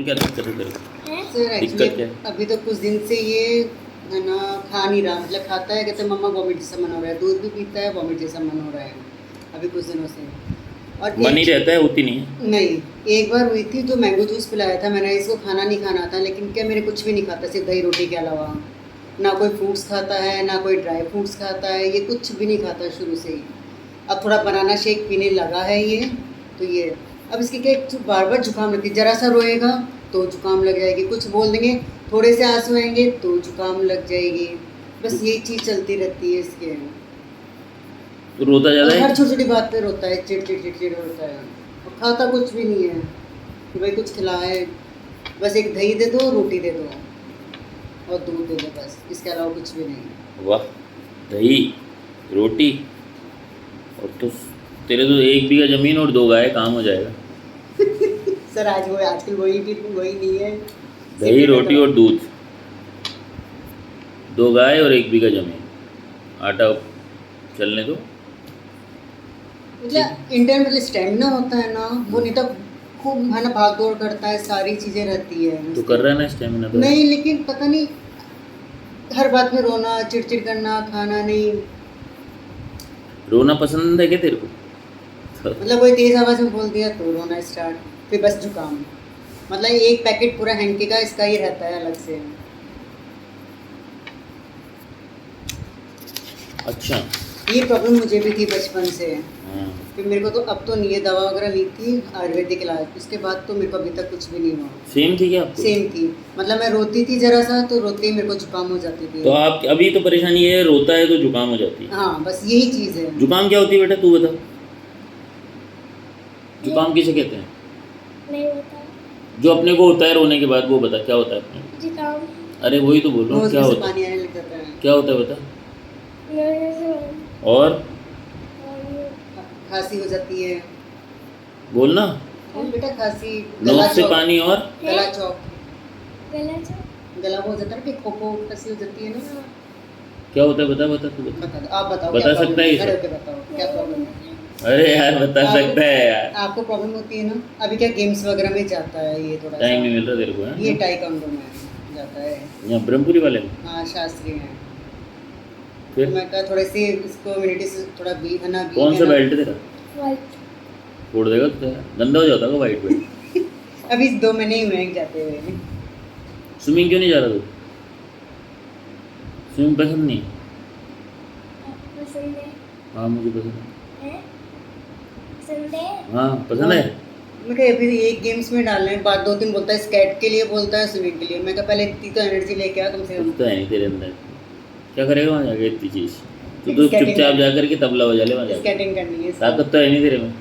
बोल, क्या दिक्कत है तेरे को? सर दिक्कत एक्चुअली क्या है? अभी तो कुछ दिन से ये है ना खा नहीं रहा, मतलब खाता है, कहते मम्मा वॉमिट जैसा मन हो रहा है, दूध भी पीता है, वॉमिट जैसा मन हो रहा है अभी कुछ दिनों से। और मन ही एक रहता है, होती नहीं है। नहीं, एक बार हुई थी जो मैंगो जूस पिलाया था मैंने, इसको खाना नहीं खाना था, लेकिन क्या मेरे कुछ भी नहीं खाता सिर्फ दही रोटी के अलावा। ना कोई फ्रूट्स खाता है, ना कोई ड्राई फ्रूट्स खाता है, ये कुछ भी नहीं खाता शुरू से ही। अब थोड़ा बनाना शेक पीने लगा है ये, तो ये अब इसकी क्या बार बार जुकाम लगती है, ज़रा सा रोएगा तो जुकाम लग जाएगी, कुछ बोल देंगे थोड़े से आंसू आएंगे तो जुकाम लग जाएगी, बस यही चीज़ चलती रहती है इसके। तो रोता और ज़्यादा हर है? छोटी छोटी बात पे रोता है, चिड़ चिड़ चिड़ चिड़ होता है, और खाता कुछ भी नहीं है कि भाई कुछ खिलाए, बस एक दही दे दो, रोटी दे दो और दूध दे दो, बस इसके अलावा कुछ भी नहीं। वाह, दही रोटी। और तो तेरे तो 1 बीघा ज़मीन और 2 गाय, काम हो जाएगा। सर आज वो आजकल वही भी वही नहीं है। दही रोटी और दूध, 2 गाय और 1 बीघा ज़मीन, आटा चलने दो। मतलब इंटरनल स्टेमिना होता है ना, वो नहीं तो खूब है ना भाग दौड़ करता है, सारी चीज़ें रहती है तो कर रहा है ना स्टेमिना तो। नहीं, लेकिन पता नहीं हर बात में रोना, चिड़चिड़ करना, खाना नहीं, रोना पसंद है क्या तेरे को? मतलब कोई तेज़ आवाज़ में बोल दिया तो रोना स्टार्ट, फिर बस जुकाम, मतलब एक पैकेट पूरा हैंकी का इसका ही रहता है अलग से। अच्छा। ये प्रॉब्लम मुझे भी थी बचपन से, हाँ। फिर मेरे को तो अब तो नहीं है, दवा वगैरह ली थी आयुर्वेदिक इलाज, उसके बाद तो मेरे को अभी तक कुछ भी नहीं हुआ। सेम थी क्या आपको? सेम थी, मतलब मैं रोती थी जरा सा तो रोते ही मेरे को जुकाम हो जाती थी। तो आप अभी तो परेशानी ये है, रोता है तो जुकाम हो जाती है। हाँ बस यही चीज़ है। जुकाम क्या होती है बेटा, तू बता। जुकाम किसे कहते हैं? नहीं होता जो अपने को होता है रोने के बाद, वो बता क्या होता है अपने को? जुकाम। अरे वही तो बोल रहा हूँ, नोज क्या में से होता है? पानी आने लग जाता है, क्या होता है बता। नर्व और खांसी हो जाती है, बोलना। बेटा खांसी, गला नोज से चौक, पानी और गला चौक, गला जो गला वो हो जाता है ना कि खोखो खांसी हो जाती है ना। क्या होता है बता, बता तू बता। बता दो, आप बताओ बता क्या सकता प्रॉब्लम है है, ये खड़े सब? होके बताओ क्या प्रॉब्लम है। अरे यार बता आपको- सकता है यार। आपको प्रॉब्लम होती है ना, अभी क्या गेम्स वगैरह में जाता है ये थोड़ा सा, टाइम नहीं मिल रहा तेरे को ये है? टाइकोंडो में जाता है, यहाँ ब्रह्मपुरी वाले में? हाँ शास्त्रीय है। फिर तो मैं कहा थोड़े से इसको इम्यूनिटी से थोड़ा भी है ना, कौन सा बेल्ट तेरा? वाइट छोड़ देगा तो यार, गंदा हो जाता है वाइट बेल्ट। अभी 2 महीने ही हुए हैं जाते हुए। स्विमिंग क्यों नहीं जा रहा तू? स्विमिंग पसंद नहीं? पसंद है हाँ मुझे पसंद है। हैं? पसंद है हाँ पसंद है। मैं कहा अभी एक गेम्स में डालना है, बाद 2-3 बोलता है, स्केट के लिए बोलता है, स्विमिंग के लिए। मैं कहा पहले इतनी तो एनर्जी लेके आ कम से कुछ कम। तो है नहीं तेरे अंदर, क्या करेगा वहाँ जाके इतनी चीज़? तो Skating चुपचाप जा करके तबला बजा ले वहाँ जाके। स्केटिंग करनी है इसको। ताकत तो है नहीं तेरे में,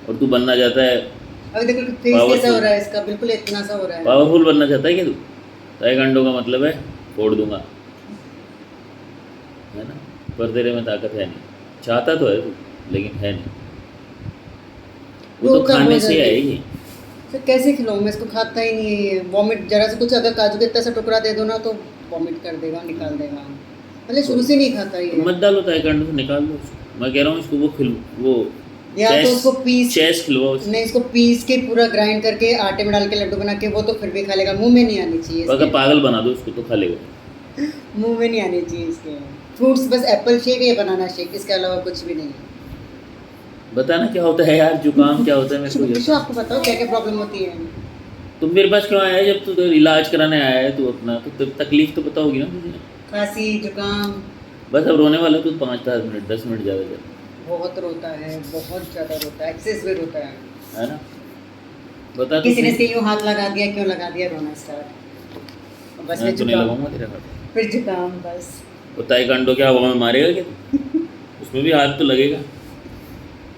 और तू बनना चाहता है अभी देखो फेस Powerful। कैसा हो रहा है इसका, बिल्कुल इतना सा हो रहा है। पावरफुल बनना चाहता है क्या तू? ताइक्वांडो का मतलब है फोड़ दूंगा, है ना? पर तेरे में ताकत है नहीं, चाहता तो है तू लेकिन है नहीं। वो तो रोका खाने बहुत से जल्दी। आएगी। फिर कैसे खिलाऊं मैं इसको, खाता ही नहीं है ये, वॉमिट जरा से कुछ अगर काजू का इतना सा टुकड़ा दे दो ना तो वॉमिट कर देगा, निकाल देगा, मतलब शुरू से नहीं खाता तो ये। मत डालो ताइक्वांडो से, निकाल दो उसको। मैं कह रहा हूँ इसको वो या तो उसको पीस, चेस खिलवाओ उसको। नहीं इसको पीस के पूरा ग्राइंड करके आटे में डाल के लड्डू बना के, वो तो फिर भी खा लेगा, मुंह में नहीं आनी चाहिए अगर इसके। पागल बना दो उसको तो खा लेगा। मुंह में नहीं आनी चाहिए इसके। फ्रूट्स बस एप्पल शेक या बनाना शेक, इसके अलावा कुछ भी नहीं है। बताना क्या होता है यार, जुकाम क्या होता है मेरे को ये। शुभ आपको बताओ क्या क्या प्रॉब्लम होती है। तुम मेरे पास क्यों आया है? जब तू तो इलाज कराने आया है तू अपना, तो तकलीफ तो बताओगी ना तुझे। खांसी जुकाम, बस अब रोने वाला तू 5-10 मिनट 10 मिनट ज़्यादा ज़्यादा, बहुत रोता है, बहुत ज़्यादा रोता है, एक्सेस में रोता है। है ना? बता तो किसी ने सही। इसके यूँ हाथ लगा दिया, क्यों लगा दिया, रोना स्टार्ट, बस मैं फिर तो नहीं जुकाम, लगाऊंगा तेरे हाथ। फिर जुकाम बस। वो ताइक्वांडो क्या हवा में मारेगा क्या तू? उसमें भी हाथ तो लगेगा।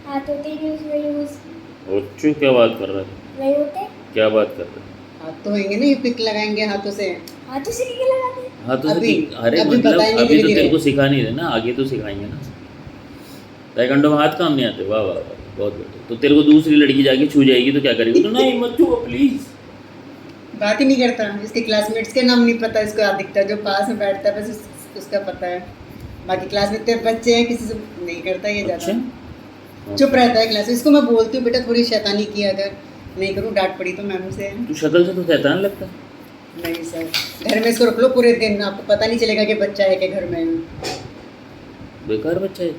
हाथ होते ही नहीं उसमें यूज ओच्छू क्या बात कर रहा है? नहीं होते क्या बात कर रहा है? हाथ तो होंगे ना, ये पिक लगाएंगे हाथों से। हाथों से क्या लगाते हैं? हाथों से अभी- अरे अभी मतलब बताएंगे अभी तो धीरे-धीरे। तेरे को सिखा नहीं रहे ना, आगे तो सिखाएंगे ना। ताइक्वांडो में हाथ काम नहीं आते? वाह वाह वाह, बहुत बढ़िया। तो तेरे को दूसरी लड़की जाके छू जाएगी तो क्या करेगी? तो नहीं मत छू प्लीज। बात ही नहीं करता, इसके क्लासमेट्स के नाम नहीं पता इसको, अधिकतर जो पास में बैठता है बस उसका पता है, बाकी क्लास में इतने बच्चे हैं किसी से नहीं करता ये अच्छा ज़्यादा, चुप रहता है क्लास में। इसको मैं बोलती हूँ बेटा थोड़ी शैतानी किया कर, नहीं करूँ, डांट पड़ी तो मैम से। तू शक्ल से तो शैतान लगता है। नहीं सर, घर में इसको रख लो पूरे दिन, आपको पता नहीं चलेगा कि बच्चा है कि घर में है। बेकार बच्चा है,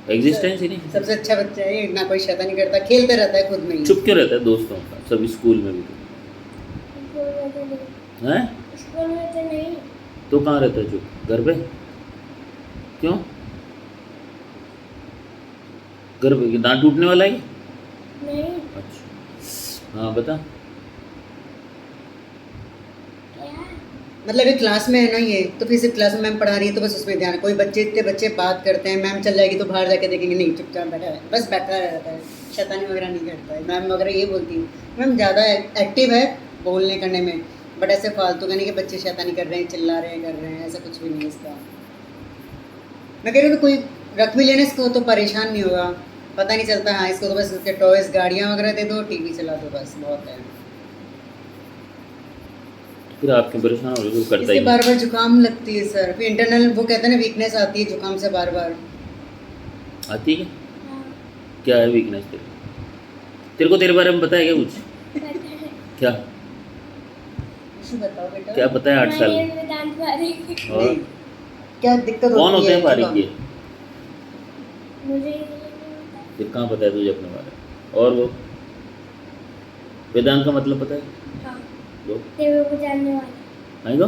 एग्जिस्टेंस ही नहीं। सबसे अच्छा बच्चा है ये, ना कोई शैतानी करता, खेलते रहता है खुद में ही। चुप क्यों रहता है दोस्तों का, सब स्कूल में भी स्कूल में तो नहीं, हैं? स्कूल में तो नहीं। तो कहाँ रहता है चुप, घर पे? क्यों? घर पे दांत टूटने वाला है? नहीं, अच्छा हाँ बता। क्या? मतलब एक क्लास में है ना ये, तो फिर सिर्फ क्लास में मैम पढ़ा रही है तो बस उसमें ध्यान। कोई बच्चे, इतने बच्चे बात करते हैं, मैम चल जाएगी तो बाहर जाके देखेंगे, नहीं चुपचाप बैठा है, बस बैठा रहता है, शैतानी वगैरह नहीं करता है। मैम वगैरह ये बोलती है, मैम ज़्यादा एक्टिव है बोलने करने में, बट ऐसे फालतू का नहीं कि बच्चे शैतानी कर रहे हैं, चिल्ला रहे हैं, कर रहे हैं, ऐसा कुछ भी नहीं है इसका। मैं कह रही हूँ तो कोई रख भी लेने इसको तो परेशान नहीं होगा, पता नहीं चलता। हाँ इसको तो बस उसके टॉयज, गाड़ियाँ वगैरह दे दो, टीवी चला दो, बस बहुत है। फिर आप क्यों परेशान हो रहे हो, करता इसके ही बार बार जुकाम लगती है सर, फिर इंटरनल वो कहते हैं ना वीकनेस आती है जुकाम से बार बार। नहीं। आती है? हाँ, क्या है वीकनेस तेरे को तेरे बारे में पता है क्या कुछ? पता है। क्या इशू बताओ बेटा। क्या पता है 8 साल हमारे में? में दांत भारी। और नहीं, क्या दिक्कत कौन होती होते हैं फारिक जुकाम? के? मुझे ये नहीं पता। फिर कहाँ पता है तुझे अपने बारे में? और वो वेदांत का मतलब पता है? हाँ, वो देवों को जानने वाला, आएगा?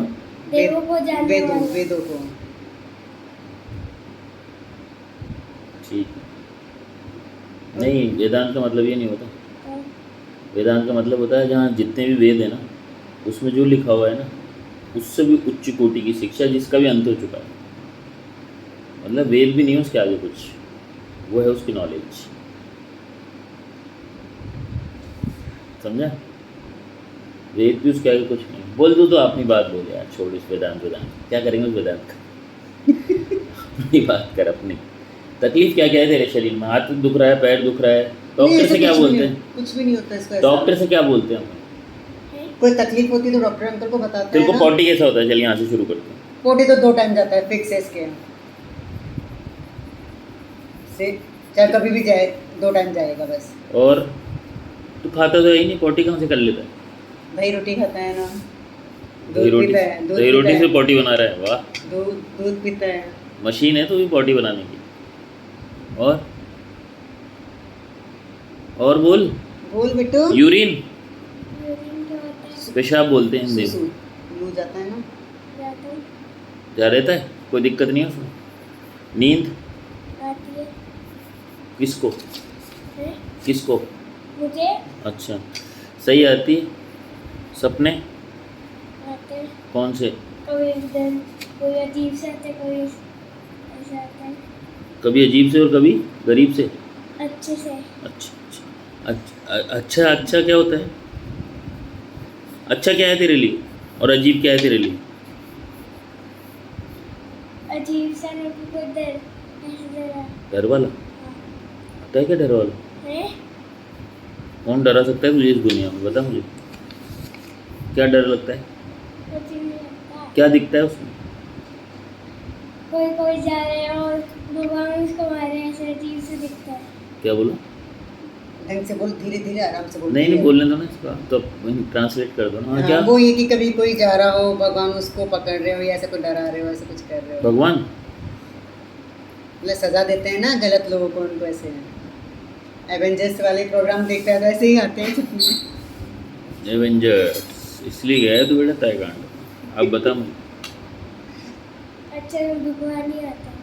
देवों को जानने वेदों वाला। वेदों को। ठीक है। नहीं, वेदांत का मतलब ये नहीं होता। हाँ, वेदांत का मतलब होता है जहाँ जितने भी वेद है ना, उसमें जो लिखा हुआ है ना, उससे भी उच्च कोटि की शिक्षा, जिसका भी अंत हो चुका है। मतलब वेद भी नहीं है उसके आगे कुछ, वो है उसकी नॉलेज। समझा? वेद भी उसके आगे कुछ नहीं। बोल दो तो अपनी बात बोल यार, छोड़ इस वेदांत क्या करेंगे उस वेदांत का। अपनी बात कर अपनी। तकलीफ क्या क्या है तेरे शरीर में? हाथ दुख रहा है, पैर दुख रहा है, नहीं, डॉक्टर ऐसा से क्या कुछ भी बोलते नहीं- हैं? कुछ भी नहीं होता इसका। ऐसा। डॉक्टर से क्या बोलते हैं? है? कोई तकलीफ होती है तो डॉक्टर अंकल को बताते तेरे हैं को ना। पॉटी कैसा होता है? चल यहाँ से शुरू करते हैं। पोटी तो 2 टाइम जाता है फिक्स है इसके से, चाहे कभी भी जाए 2 टाइम जाएगा बस। और तू खाता तो है ही नहीं, पोटी कहाँ से कर लेता है? दही रोटी खाता है ना, दही दूध रोटी, पीता है, दूध दही रोटी पीता से है, पोटी बना रहा है, वाह। दूध पीता है। मशीन है तो भी पोटी बनाने की। और बोल। बोल बिट्टू। यूरिन, यूरिन क्या होता है? पेशाब बोलते हैं हिंदी सुसु में। मुंह जाता है ना। जाता हूँ, जा रहता है, कोई दिक्कत नहीं है उसमें। नींद आती है। किसको? है? किसको? मुझे अच्छा, सही आती है। सपने आते हैं, कौन से? कभी एकदम कोई अजीब से आते हैं, कोई ऐसा आता है, कभी अजीब से और कभी गरीब से। अच्छे से। अच्छा अच्छा अच्छा क्या होता है? अच्छा क्या है तेरे लिए और अजीब क्या है तेरे लिए? अजीब सा लोगों को डर, ऐसे डरा। डर वाला? हाँ। होता है क्या डर वाला? है? कौन डरा सकता है तुझे इस दुनिया में? बता मुझे, क्या डर लगता है? कुछ नहीं लगता। क्या दिखता है उसमें? कोई कोई जा रहे हैं और भगवान उसको मार रहे हैं, ऐसे अजीब से दिखता है। क्या बोला? ढंग से बोल, धीरे धीरे आराम से बोल। नहीं बोलने दो ना इसका, तो ट्रांसलेट कर दो ना। हाँ, क्या? वो ये कि कभी कोई जा रहा हो, भगवान उसको पकड़ रहे हो या ऐसा कुछ डरा रहे हो, ऐसा कुछ कर रहे हो। भगवान मतलब सजा देते हैं ना गलत लोगों को, उनको ऐसे। एवेंजर्स वाले प्रोग्राम देखता है तो ऐसे ही आते हैं सपने। एवेंजर्स इसलिए गया है तू बेटा ताइकांडो। अब बता मुझे। अच्छा भगवान ही आता है।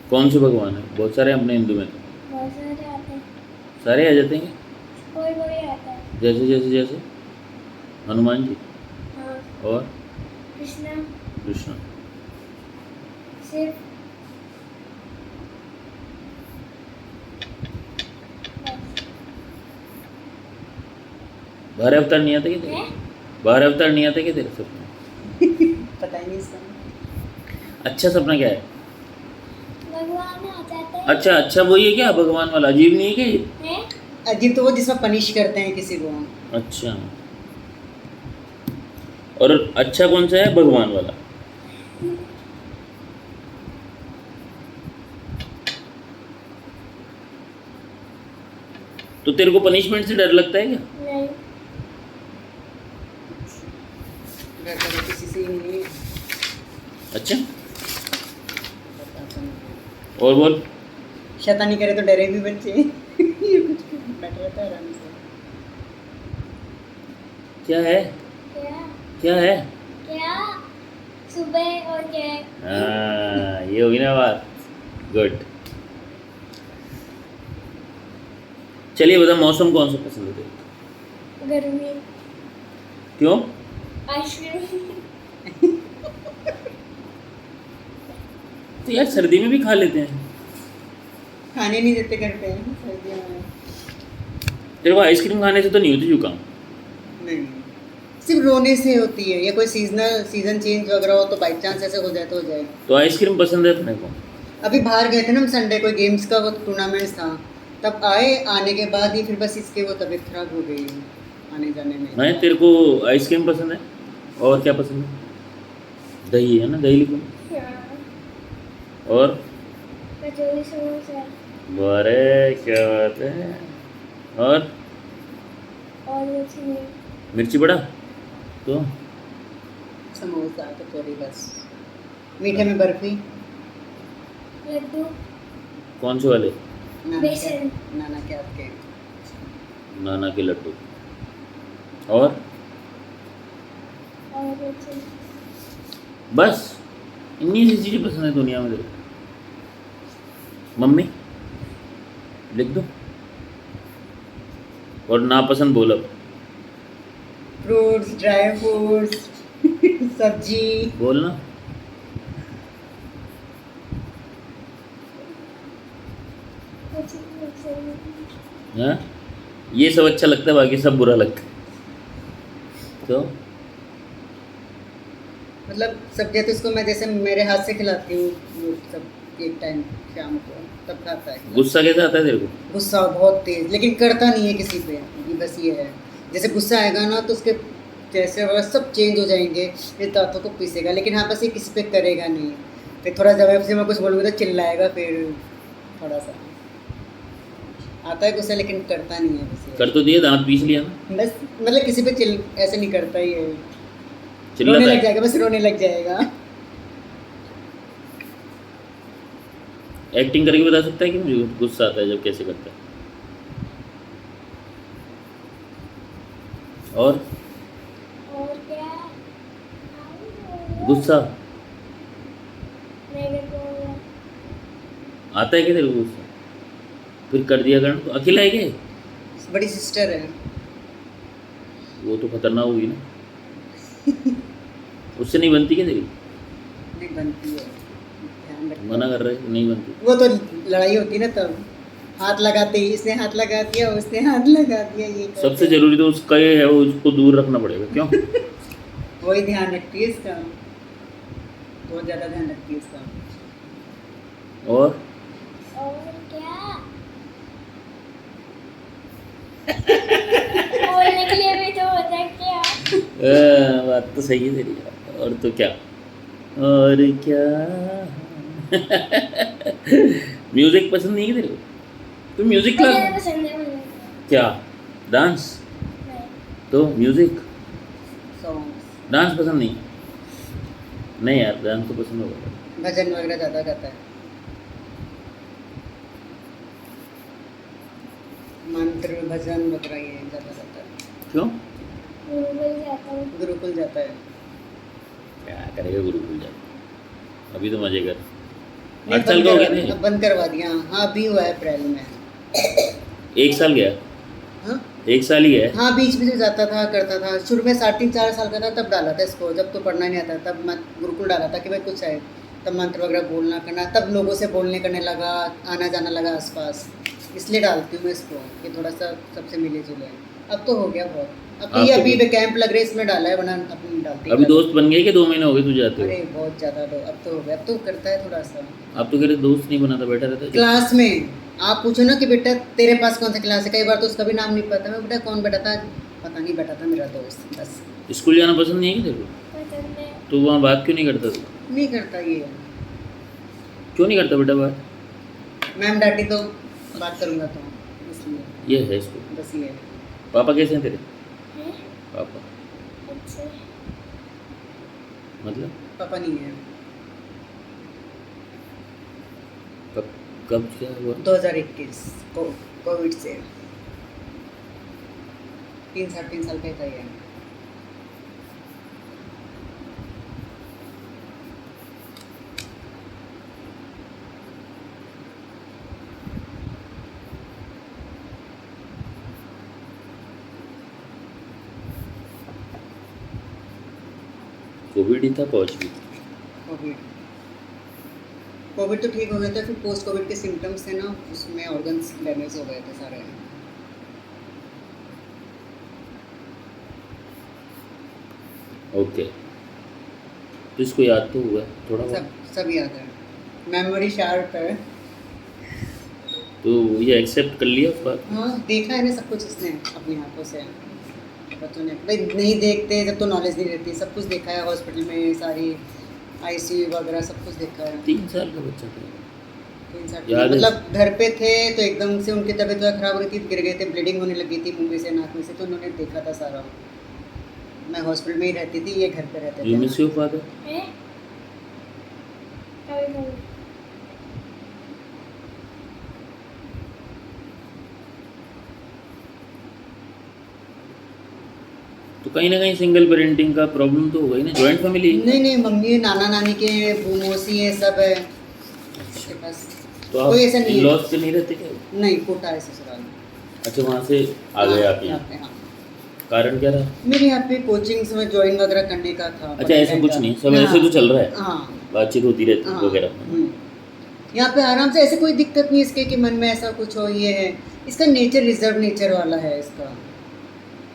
कौन से भगवान है? बहुत सारे हैं अपने हिंदू में, बहुत सारे आते हैं, सारे आ जाते हैं। कोई कोई आता है। जैसे जैसे जैसे हनुमान जी हाँ, और कृष्णा, कृष्ण। सिर्फ बस। 12 अवतार नहीं आते क्या तेरे? है? 12 अवतार नहीं आते क्या तेरे सपने? पता ही नहीं इसका। अच्छा सपना क्या है? भगवान आ जाते हैं। अच्छा वही है क्या भगवान वाला? अजीब नहीं है क्या ये? है? अजीब तो वो जिसमें पनिश करते हैं किसी को। अच्छा, और अच्छा कौन सा है? भगवान वाला। तो तेरे को पनिशमेंट से डर लगता है क्या? नहीं, डर तो किसी से ही नहीं है। अच्छा, पता तो नहीं। और बोल। शैतानी करे तो डरे भी बच्चे। ये कुछ बैठा रहता है आराम से। क्या है? क्या क्या है? क्या सुबह और क्या है? हाँ, ये होगी ना बात। गुड। चलिए बता, मौसम कौन सा पसंद है तेरे को? गर्मी, क्यों? आइसक्रीम, तो यार सर्दी में भी खा लेते हैं। खाने नहीं देते घर पे सर्दियों में। तेरे को आइसक्रीम खाने से तो नहीं होती जुकाम? नहीं, सिर्फ रोने से होती है, या कोई सीजन चेंज वगैरह हो तो बाई चांस ऐसे हो जाए तो हो जाए। तो आइसक्रीम पसंद है अपने को? अभी बाहर गए थे ना हम संडे, कोई गेम्स का वो टूर्नामेंट्स था, तब आए, आने के बाद ही फिर बस इसके वो तबीयत खराब हो गई आने जाने में। नहीं, तेरे को आइसक्रीम पसंद है और क्या पसंद है? दही है ना, दही लिखो। और कचौड़ी, समोसा बारे क्या बात है। और और कुछ नहीं। मिर्ची बड़ा तो समोसा कचौड़ी बस। मीठे में बर्फी, लड्डू, कौन से वाले? बेसन। नाना के आपके। नाना के लड्डू। और कुछ नहीं। बस इन्हीं सी चीज़ें पसंद है दुनिया में तेरे को? मम्मी लिख दो। और नापसंद बोल अब। फ्रूट्स, ड्राई फ्रूट्स, सब्जी। बोलना। कुछ नहीं। हाँ, ये सब अच्छा लगता है, बाकी सब बुरा लगता है। तो मतलब सब्जियाँ तो इसको मैं जैसे मेरे हाथ से खिलाती हूँ वो सब एक टाइम शाम को, तब खाता है। गुस्सा कैसा आता है तेरे को? गुस्सा बहुत तेज, लेकिन करता नहीं है किसी पे। ये बस ये है, जैसे गुस्सा आएगा ना तो उसके जैसे वगैरह सब चेंज हो जाएंगे, ये दांतों को पीसेगा, लेकिन हाँ बस ये किसी पे करेगा नहीं। फिर थोड़ा जब से मैं कुछ बोलूँगा तो चिल्लाएगा, फिर थोड़ा सा आता है गुस्सा, लेकिन करता नहीं है बस ये। कर तो दिया, दांत पीस लिया ना। बस मतलब किसी पे ऐसे नहीं करता ही है, रोने चिल्लाता लग है। जाएगा, बस रोने लग जाएगा। एक्टिंग करके बता सकता है कि मुझे गुस्सा आता है जब, कैसे करता है? और क्या? गुस्सा मेरे को आता है क्या तेरे को गुस्सा? फिर कर दिया करना। तो अकेला है क्या? बड़ी सिस्टर है। वो तो खतरनाक होगी ना। उससे नहीं बनती क्या तेरी? नहीं बनती है, ध्यान रखना। मना कर रहे हैं, नहीं बनती। वो तो लड़ाई होती है ना, तब हाथ लगाते ही इसने हाथ लगा दिया, उसने हाथ लगा दिया, ये करते सबसे हैं। जरूरी तो उसका ये है, वो उसको दूर रखना पड़ेगा। क्यों? वही ध्यान रखती है इसका, बहुत ज़्यादा ध्यान रखती है इसका। और क्या? बोलने के लिए भी तो होता है क्या? बात तो सही है तेरी। और तो क्या, और क्या। म्यूजिक पसंद नहीं है तेरे को? तू म्यूजिक क्लास मुझे पसंद है मुझे। क्या? डांस? नहीं। तो म्यूजिक, सॉन्ग्स, डांस पसंद नहीं? नहीं यार, डांस तो पसंद होगा। भजन वगैरह ज़्यादा गाता है, मंत्र भजन वगैरह ये ज़्यादा गाता है। क्यों? गुरुकुल जाता हूँ। गुरुकुल जाता है। क्या करेगा गुरुकुल जाके? अभी तो मजे कर। नहीं, 8 साल का हो गया अब नहीं? बंद करवा दिया। हाँ अभी हुआ है अप्रैल में। 1 साल गया? हाँ 1 साल ही है? हाँ, बीच में से जाता था, करता था। शुरू में 3.5-4 साल का था तब डाला था इसको, जब तो पढ़ना नहीं आता तब मैं गुरुकुल डाला था कि भाई कुछ है, तब मंत्र वगैरह बोलना करना, तब लोगों से बोलने करने लगा, आना जाना लगा आसपास, इसलिए डालती हूँ मैं इसको कि थोड़ा सा सबसे मिले जुले। अब तो हो गया बहुत, अब तो ये आप तो अभी कैंप लग रहे इसमें डाला है, वरना अपनी डालती अभी दोस्त बन गए कि 2 महीने हो गए तू जाते अरे हो? बहुत ज़्यादा अब तो हो गया, अब तो करता है थोड़ा सा। अब तो कह रहे दोस्त नहीं बनाता, बैठा रहता है। क्लास में आप पूछो ना कि बेटा तेरे पास कौन सा क्लास है, कई बार तो उसका भी नाम नहीं पता, मैं बेटा कौन बैठा था, पता नहीं, बैठा था मेरा दोस्त बस। स्कूल जाना पसंद नहीं है कि तेरे को? पसंद है। तो वहाँ बात क्यों नहीं करता तू? नहीं करता ये, क्यों नहीं करता बेटा बात? मैम डांटी तो बात करूँगा तो इसलिए। ये है इसको। बस ये है। पापा कैसे हैं तेरे? हैं? पापा अच्छे। मतलब पापा नहीं है। कब कब क्या हुआ? 2021 कोविड से 3 साल का ही है। कोविड ही था, पहुँच भी। कोविड तो ठीक हो गया था, फिर पोस्ट कोविड के सिम्टम्स थे ना, उसमें ऑर्गन्स डैमेज हो गए थे सारे। ओके, तो इसको याद तो हुआ थोड़ा बहुत। सब याद है, मेमोरी शार्प है। तो ये एक्सेप्ट कर लिया उस बात? हाँ, देखा है ना सब कुछ इसने अपनी आंखों से। बच्चों ने भाई नहीं देखते जब तो नॉलेज नहीं रहती, सब कुछ देखा है हॉस्पिटल में, सारी आईसीयू वगैरह सब कुछ देखा है। 3 साल का बच्चा था। 3 साल याद है? मतलब घर पे थे तो एकदम से उनकी तबीयत खराब हो रही थी, गिर गए थे, ब्लीडिंग होने लगी थी मुंह में से, नाक में से, तो उन्होंने देखा था सारा। मैं हॉस्पिटल में ही रहती थी, ये घर पे रहते यू थे। Miss your father? हैं? कभी कभी। तो कहीं ना कहीं सिंगल पेरेंटिंग का प्रॉब्लम तो होगा ही ना, जॉइंट फैमिली? नहीं मम्मी नाना नानी के मौसी है सब है उसके पास। तो आप कोई ऐसा नहीं है। इन-लॉज पे नहीं रहते क्या? नहीं, कोटा है ससुराल। अच्छा, वहाँ से आ गए आप यहाँ? पे, हाँ। कारण क्या रहा? मेरे यहाँ पे कोचिंग्स में ज्वाइन वगैरह करने का था। अच्छा, ऐसा कुछ नहीं, सब ऐसे तो चल रहा है, हाँ बातचीत होती रहती है वगैरह। यहाँ पे आराम से, ऐसे कोई दिक्कत नहीं इसके कि मन में ऐसा कुछ हो, ये है इसका नेचर, रिजर्व नेचर वाला है इसका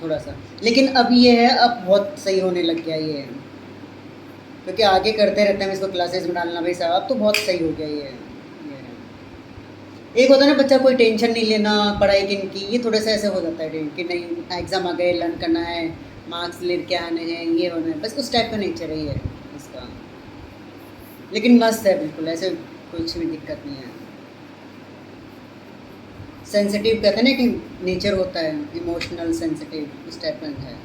थोड़ा सा। लेकिन अब ये है, अब बहुत सही होने लग गया ये, क्योंकि आगे करते रहते हैं इसको क्लासेस में डालना, भाई साहब अब तो बहुत सही हो गया ये है। एक होता है ना बच्चा कोई टेंशन नहीं लेना पढ़ाई की, ये थोड़ा सा ऐसे हो जाता है कि नहीं एग्ज़ाम आ गए, लर्न करना है, मार्क्स लेके आने हैं, ये होना है, बस उस टाइप का नेचर ही है इसका। लेकिन मस्त है बिल्कुल, ऐसे कुछ भी दिक्कत नहीं है। सेंसिटिव कहते हैं ना कि नेचर होता है, इमोशनल सेंसिटिव, उस टाइप का है।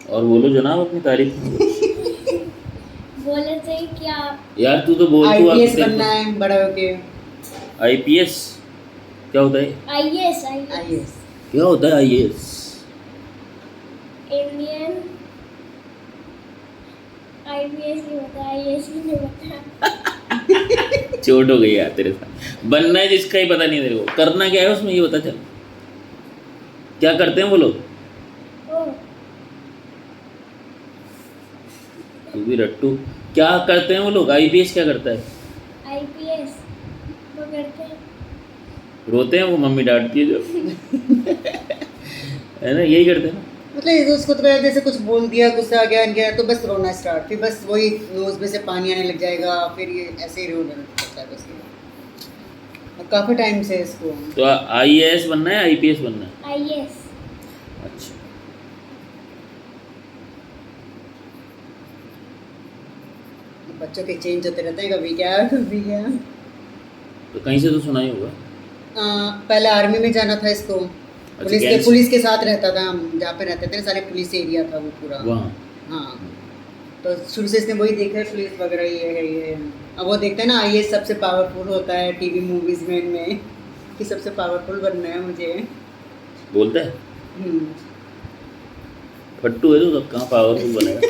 और बोलो जनाब अपनी तारीफ। बोले थे क्या? यार तू तो बोल, तू आईपीएस बनना है बड़ा होके। आईपीएस क्या होता है? आईएएस। आईएएस क्या होता है आईएएस? इंडियन आईपीएस ही होता है, आईएएस ही नहीं होता। चोट हो गई यार तेरे साथ। बनना है जिसका ही पता नहीं तेरे को, करना क्या है उसमें ये बता चल। क्या करते हैं वो लोग? ओ, तू भी रट्टू। क्या करते हैं वो लोग? आईपीएस क्या करता है? आईपीएस वो करते हैं। रोते हैं वो, मम्मी डांटती है जो। है ना, यही करते हैं ना। मतलब उसको तो जैसे कुछ बोल दिया, गुस्सा आ गया तो बस रोना स्टार्ट, फिर बस वही नोज में से पानी आने लग जाएगा, फिर ये ऐसे ही रोना लगता है बस ये। काफ़ी टाइम से इसको। तो आईएएस बनना है, आईपीएस बनना है? आईएएस। अच्छा, बच्चों के चेंज होते रहते हैं, कभी क्या कभी क्या। तो कहीं से तो सुना ही होगा। पहले आर्मी में जाना था इसको, कैंस- पुलिस के साथ रहता था, हम जहाँ पे रहते थे ना, सारे पुलिस एरिया था वो पूरा। वहाँ हाँ, तो शुरू से इसने वही देखा है, पुलिस वगैरह ये है ये है। अब वो देखते हैं ना आईएएस सबसे पावरफुल होता है टीवी मूवीज में इनमें, कि सबसे पावरफुल बनना है मुझे। बोलता है हम्म। फट्टू है तो कहाँ पावरफुल बनेगा।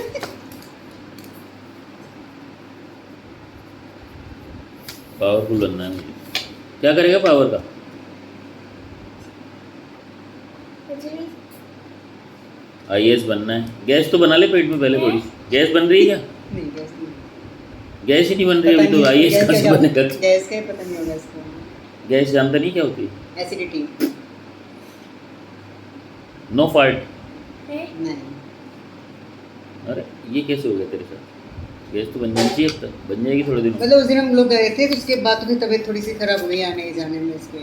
पावरफुल बनना है मुझे। क्या करेगा पावर का? कुछ भी। आईएएस बनना है। गैस तो बना ले पेट में पहले थोड़ी। गैस बन रही है क्या? नहीं, गैस नहीं। गैस ही नहीं बन रही पता अभी तो नहीं, आईएएस गैस कहाँ से का बनेगा? गैस का ही पता नहीं होगा इसको। गैस जानता नहीं क्या होती है? Acidity no fault. है? नहीं। अरे ये कैसे हो गया तेरे साथ? गैस तो बन जानी चाहिए, अब तक बन जाएगी थोड़े दिनों में। मतलब उस दिन हम लोग गए थे, तो उसके बाद उसकी तबीयत थोड़ी सी खराब हुई आने जाने में इसके।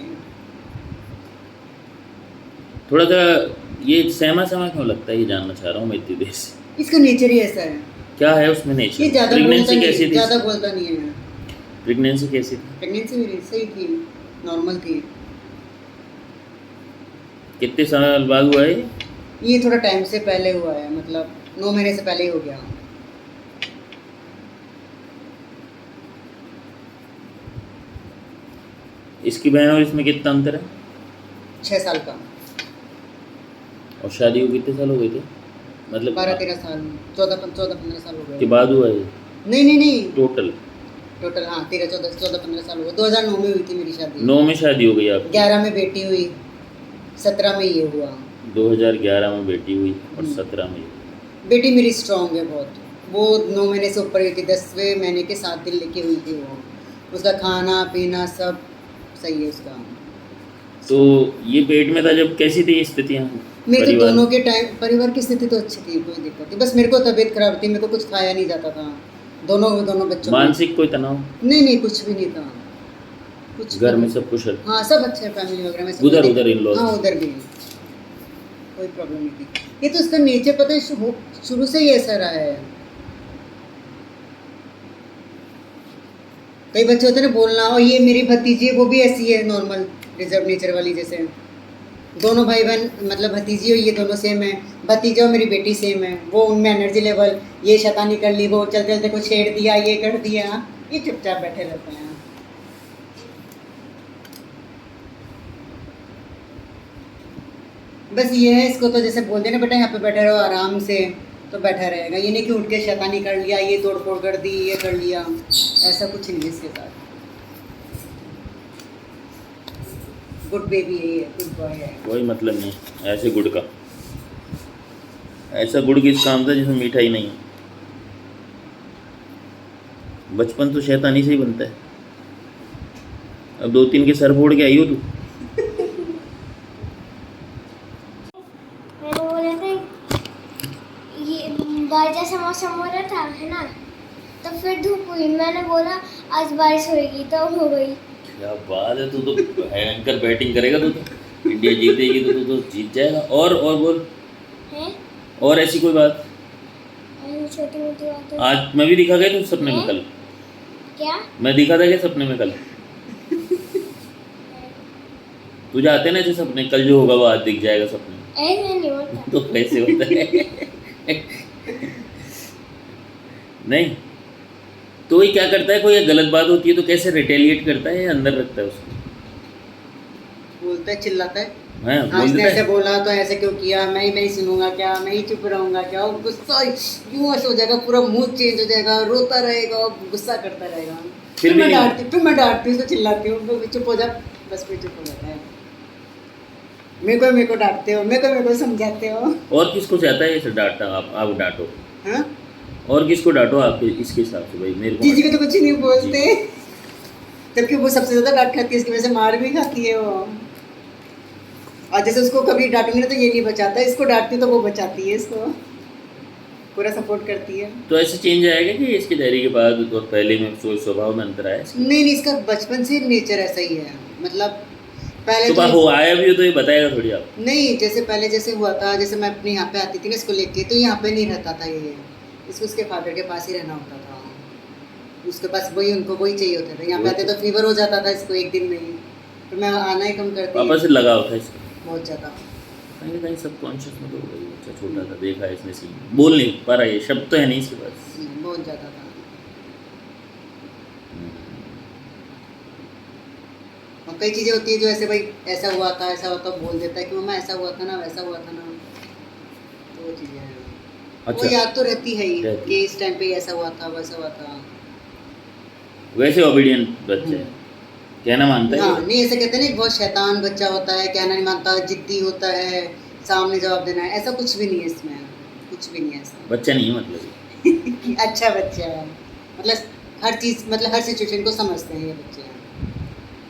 थोड़ा सा ये सहमा सहमा क्यों लगता है, ये जानना चाह रहा हूँ मैं इतनी देर से। इसका नेचर ही ऐसा है। क्या है उसमें नेचर? ये ज़्यादा बोलता प्रेगनेंसी नहीं, कैसी थी? ज़्यादा बोलता नहीं है। प्रेगनेंसी कैसी थी? प्रेगनेंसी मेरी सही थी, नॉर्मल थी। कितने साल बाद हुआ है ये? ये थोड़ा टाइम से पहले हुआ है, मतलब 9 महीने से पहले ही हो गया। इसकी बहन और इसमें कितना अंतर है? 6 साल का, और शादी को कितने साल हो गए थे? मतलब 12-13 साल, 14-15 साल हो के गए। बाद हुआ है ये नहीं, टोटल? टोटल हाँ 14-15 साल हो गए। 2009 में हुई थी मेरी शादी। 9 में शादी हो गई आपकी? 11 में बेटी हुई, 17 में ये हुआ। 2011 में बेटी हुई और हम्म। 17 में ये हुआ। बेटी मेरी स्ट्रॉन्ग है बहुत। वो 9 महीने से ऊपर हुई थी, 10वें महीने के 7 दिन लेके हुई थी वो। उसका खाना पीना सब सही है उसका। तो ये पेट में था जब, कैसी थी स्थितियाँ? मेरे तो परिवार दोनों के टाइम परिवार की स्थिति तो अच्छी थी, कोई दिक्कत नहीं। बस मेरे को तबीयत खराब थी, मेरे को कुछ खाया नहीं जाता था। दोनों बच्चों को। मानसिक कोई तनाव? नहीं कुछ भी नहीं था, कुछ भी घर में नहीं। सब कुशल? हाँ सब अच्छे हैं, फैमिली वगैरह में सब उधर कुछ उधर ठीक- इन-लॉज? हाँ उधर भी कोई प्रॉब्लम नहीं थी। ये तो उसका नेचर पता है, शुरू से ही ऐसा रहा है। कई बच्चे होते हैं ना बोलना, और ये मेरी भतीजी है वो भी ऐसी है, नॉर्मल रिजर्व नेचर वाली। जैसे दोनों भाई बहन, मतलब भतीजी और ये दोनों सेम है। भतीजा और मेरी बेटी सेम है। वो उनमें एनर्जी लेवल, ये शैतानी कर ली, वो चलते चलते कुछ छेड़ दिया, ये कर दिया, ये चुपचाप बैठे रहते हैं। बस ये है, इसको तो जैसे बोलते हैं ना बेटा यहाँ पे बैठे रहो आराम से, तो बैठा रहेगा। ये नहीं कि उठ के शैतानी कर लिया, ये तोड़ फोड़ कर दी, ये कर लिया, ऐसा कुछ नहीं है इसके साथ। गुड बेबी है ये, गुड बॉय है। कोई मतलब नहीं ऐसे गुड़ का। ऐसा गुड़ किस काम था जिसमें मिठाई नहीं है? बचपन तो शैतानी से ही बनता है। अब 2-3 के सर फोड़ के आई हो तू। मैंने बोला था ये बारिश जैसा मौसम हो रहा था है ना, तो फिर धूप हुई। मैंने बोला आज बारिश होएगी, तो हो गई। क्या बात है, तू तो भयंकर बैटिंग करेगा तू तो। इंडिया जीतेगी तो तू तो जीत जाएगा। और बोल, हैं और ऐसी कोई बात? छोटी मोटी बात आज मैं भी दिखा गया तुझे सपने में कल? क्या? मैं दिखा था क्या सपने में कल? तुझे आते हैं ना ऐसे सपने, कल जो होगा वो आज दिख जाएगा सपने में। ऐसे नहीं होता। तो कैसे होता है? नहीं तो ये क्या करता है, कोई गलत बात होती है तो कैसे रिटेलिएट करता है या अंदर रखता है उसको? बोलता है, चिल्लाता है। हाँ हाँ बोल इसने देता ऐसे है। बोला तो ऐसे क्यों किया, मैं ही सुनूंगा क्या, मैं ही चुप रहूंगा क्या? और गुस्सा यूँ ऐसे हो जाएगा, पूरा मूड चेंज हो जाएगा, रोता रहेगा और गुस्सा करता रहेगा। फिर भी मैं नहीं- डांटती फिर मैं डांटती हूँ, उसको चिल्लाती हूँ, वो चुप हो जा, बस फिर चुप हो जाता है। मेरे को डांटते हो, मेरे को समझाते हो। और किसको चाहता है ऐसे डांटना? आप डांटो। हाँ और किसको डांटो आप इसके हिसाब से? भाई मेरे को जीजी को तो कुछ नहीं बोलते, जबकि वो सबसे ज्यादा डांट खाती है, इसकी वजह से मार भी खाती है वो। और जैसे उसको कभी डांटूंगी ना तो ये नहीं बचाता, इसको डांटती तो वो बचाती है, इसको पूरा सपोर्ट करती है। तो ऐसे चेंज आएगा कि इसकी डायरी के बाद और पहले में स्वभाव में अंतर आया? नहीं इसका बचपन से नेचर ऐसा ही है, मतलब पहले तो हो आया भी हो तो ये बताएगा थोड़ी आप। नहीं, जैसे पहले जैसे हुआ था, जैसे मैं अपने यहाँ पे आती थी ना इसको लेके, तो यहाँ पे नहीं रहता था ये, इसको उसके फादर के पास ही रहना होता था। उसके पास वही, उनको वही चाहिए होता था। यहाँ पे आते तो फीवर हो जाता था इसको एक दिन में ही, तो मैं आना ही कम करती पापा से लगाव था इसका बहुत ज़्यादा। कहीं ना कहीं सबकॉन्शियस में तो होगा ही। अच्छा छोटा था, देखा है इसने सीन, बोल नहीं पा रहा, ये शब्द तो है नहीं इसके पास। बहुत ज़्यादा था। और कई चीज़ें होती है जो ऐसे, भाई ऐसा हुआ था, ऐसा होता, बोल देता है कि मम्मा ऐसा हुआ था ना, वैसा हुआ था ना, तो वो चीज़ें हैं। अच्छा वो याद तो रहती है ही रहती। कि इस टाइम पे ऐसा हुआ था, वैसा हुआ था। वैसे ओबीडियंट बच्चे हैं, कहना मानता है हाँ ये? नहीं, ऐसे कहते हैं ना, एक बहुत शैतान बच्चा होता है, कहना नहीं मानता, जिद्दी होता है, सामने जवाब देना है, ऐसा कुछ भी नहीं है इसमें, कुछ भी नहीं है ऐसा। बच्चा नहीं है मतलब। अच्छा बच्चा है, मतलब हर चीज़, मतलब हर सिचुएशन को समझते हैं ये बच्चे।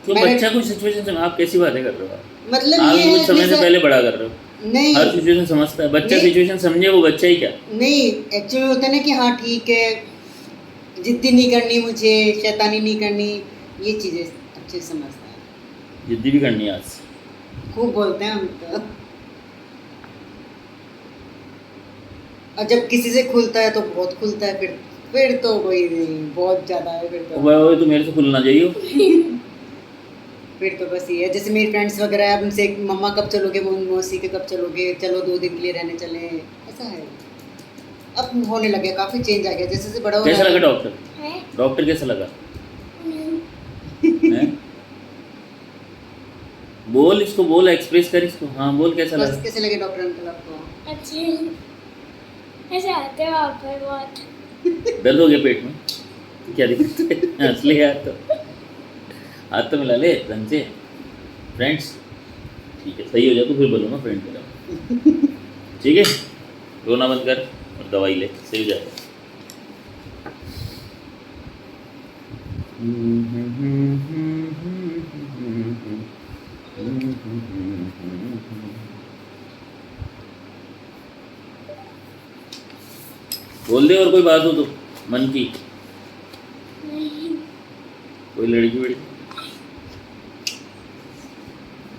तो मैंने- बच्चा कुछ सिचुएशन से, आप कैसी बातें कर रहे हो? मतलब आप ये कुछ है समय से जैसे- पहले बड़ा कर रहे हो। नहीं हर सिचुएशन समझता है बच्चा। नहीं। सिचुएशन समझे वो बच्चा ही क्या? नहीं, एक्चुअली होता है ना कि हाँ ठीक है, जिद्दी नहीं करनी मुझे, शैतानी नहीं करनी, ये चीज़ें अच्छे से समझता है। जिद्दी भी करनी है आज से। खूब बोलते हैं हम तो। और जब किसी से खुलता है तो बहुत खुलता है, फिर तो कोई नहीं, बहुत ज़्यादा है फिर तो। वो तो मेरे से खुलना चाहिए। फिर तो बस ये है, जैसे मेरी फ्रेंड्स वगैरह है, अब उनसे मम्मा कब चलोगे, मौसी के कब चलोगे, चलो 2 दिन के लिए रहने चले, ऐसा है। अब होने लगे, काफ़ी चेंज आ गया जैसे जैसे बड़ा हो कैसा रहा लगा है। डॉक्टर? है डॉक्टर कैसा लगा? हैं? बोल इसको, बोल, एक्सप्रेस कर इसको। हाँ बोल, कैसा बस लगा? कैसे लगे डॉक्टर अंकल आपको? अच्छे ऐसे आते हो आप पर बहुत। दर्द हो गया पेट में? क्या दिक्कत है? हंस ले यार, तो हाथ तो मिला ले ढंग से। फ्रेंड्स ठीक है, सही हो जाए तो फिर बोलूँगा फ्रेंड मेरा। ठीक है, रोना बंद कर और दवाई ले, सही हो जाएगा। बोल दे, और कोई बात हो तो मन की, नहीं कोई लड़की वड़की,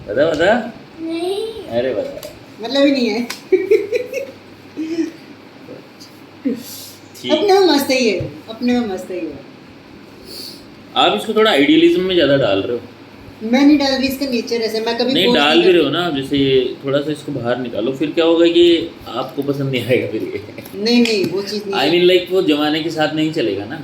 बता बता। नहीं अरे बता। मतलब ही नहीं है। ठीक, अपने में मस्त ही है, अपने में मस्त ही है। आप इसको थोड़ा आइडियलिज्म में ज़्यादा डाल रहे हो। मैं नहीं डाल रही, इसका नेचर ऐसा है, मैं कभी नहीं force डाल भी करती। रहे हो ना, जैसे थोड़ा सा इसको बाहर निकालो, फिर क्या होगा कि आपको पसंद नहीं आएगा फिर ये। नहीं वो चीज़ नहीं आई है। मीन लाइक वो जमाने के साथ नहीं चलेगा ना।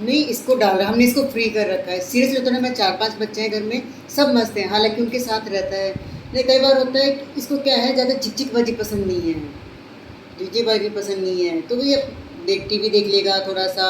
नहीं, इसको डाल रहा, हमने इसको फ्री कर रखा है। सीरियसली होता है ना, मैं 4-5 बच्चे हैं घर में, सब मस्त हैं, हालांकि उनके साथ रहता है। लेकिन कई बार होता है कि इसको क्या है, ज़्यादा चिकचिकबाजी पसंद नहीं है, चिकचिकबाजी पसंद नहीं है, तो ये टीवी देख लेगा थोड़ा सा,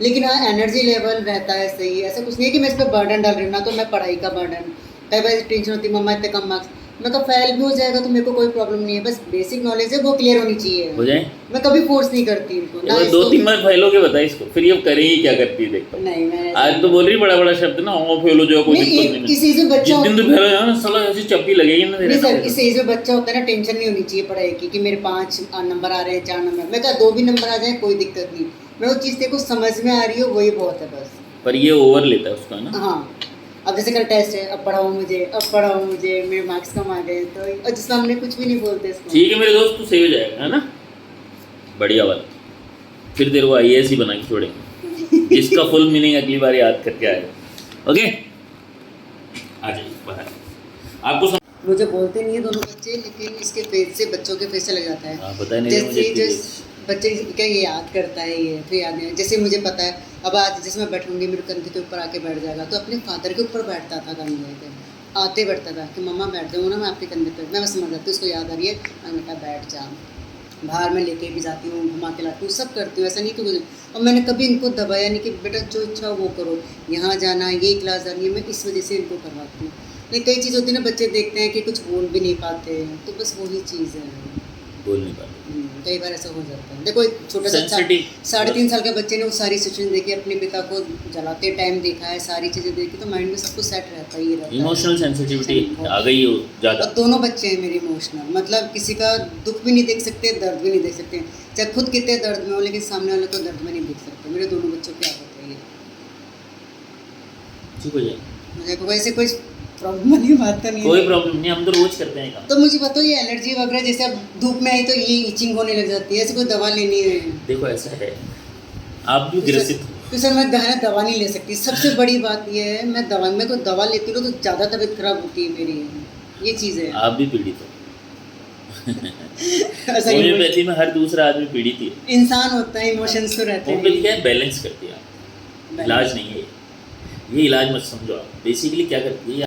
लेकिन हाँ एनर्जी लेवल रहता है सही। ऐसा कुछ नहीं है कि मैं इस पर बर्डन डाल रही हूँ ना, तो मैं पढ़ाई का बर्डन, कई बार टेंशन होती है मम्मा इतने कम मार्क्स, मैं कहा फेल भी हो जाएगा तो मेरे को कोई प्रॉब्लम नहीं है, बस बेसिक नॉलेज है वो क्लियर होनी चाहिए। हो जाए, मैं कभी फोर्स नहीं करती इनको ना। 2-3 बार फैलोगे, बता इसको, फिर ये करेंगी क्या करती है देखो। नहीं मैं आज तो बोल रही बड़ा बड़ा शब्द ना, ओ फेल हो जाओ, कोई नहीं, दिक्कत नहीं। इस एज में बच्चा जिस दिन तो फेल हो जाओ ना, साला ऐसी चप्पी लगेगी ना नहीं तेरे सर, को। इस एज में बच्चा होता है ना, टेंशन नहीं होनी चाहिए पढ़ाई की कि मेरे 5 नंबर आ रहे हैं, 4 नंबर, मैं कहा 2 भी नंबर आ जाए कोई दिक्कत नहीं, मैं वो चीज़ देखो समझ में आ रही हो वही बहुत है बस। पर ये ओवर लेता है उसका ना। हाँ, अब जैसे कल टेस्ट है, अब पढ़ाओ मुझे, मेरे मार्क्स कम आ गए, तो और जिस सामने कुछ भी नहीं बोलते इसको। ठीक है मेरे दोस्त, तू सही हो जाएगा, है ना, बढ़िया वाला। फिर तेरे को IAS ही बना के छोड़ेंगे, जिसका फुल मीनिंग अगली बार याद करके आएगा। ओके, आ जाइए बाहर। आपको मुझे बोलते नहीं है दोनों बच्चे, लेकिन इसके फेस से बच्चों के फेस से लग जाता है। पता नहीं मुझे जैसे बच्चे क्या ये याद करता है, ये फिर याद नहीं, जैसे मुझे पता है अब आज जैसे मैं बैठूंगी मेरे कंधे के ऊपर आके बैठ जाएगा, तो अपने फादर के ऊपर बैठता था कंधे पे, आते बैठता था कि मम्मा बैठ जाऊँ ना मैं आपके कंधे पे, मैं बस समझ जाती हूँ उसको याद आ रही है, मैं बेटा बैठ जा। बाहर में लेके भी जाती हूँ, घुमा के लाती हूँ, सब करती हूँ, ऐसा नहीं कि और मैंने कभी इनको दबाया नहीं कि बेटा जो इच्छा हो वो करो, यहाँ जाना ये क्लास जानी है, मैं इस वजह से इनको करवाती हूँ। नहीं कई चीज़ होती है ना, बच्चे देखते हैं कि कुछ बोल भी नहीं पाते हैं, तो बस वही चीज़ है, बोल नहीं पाते। कई बार ऐसा हो जाता है। देखो एक छोटा सा Sensitive। 3.5 साल के बच्चे ने वो सारी सिचुएशन देखी, अपने पिता को जलाते टाइम देखा है, सारी चीज़ें देखी, तो माइंड में सब कुछ सेट रहता ही रहता है। इमोशनल सेंसिटिविटी आ गई हो ज़्यादा। और दोनों बच्चे हैं मेरे इमोशनल, मतलब किसी का दुख भी नहीं देख सकते, दर्द भी नहीं देख सकते, चाहे खुद कितने दर्द में हो, लेकिन सामने वाले को दर्द में नहीं देख सकते। मेरे दोनों बच्चों की आदत है ये। ठीक हो जाए, मुझे को वैसे कोई प्रॉब्लम वाली बात तो नहीं कोई है। प्रॉब्लम नहीं, हम तो रोज करते हैं काम। तो मुझे बताओ ये एलर्जी वगैरह जैसे अब धूप में आई तो ये इचिंग होने लग जाती है, ऐसे कोई दवा लेनी है? देखो ऐसा है, आप भी ग्रसित हो। तो सर मैं गहरा दवा नहीं ले सकती, सबसे बड़ी बात ये है, मैं कोई दवा लेती हूँ तो ज़्यादा तबीयत खराब होती है मेरी, ये चीज़ है। आप भी पीड़ित हो। ऐसा ही होम्योपैथी में हर दूसरा आदमी पीड़ित ही है। इंसान होता है, इमोशंस तो रहते होम्योपैथी हैं। क्या है, बैलेंस करती है आप, इलाज नहीं है ये इलाज मत समझो आप। बेसिकली क्या करती है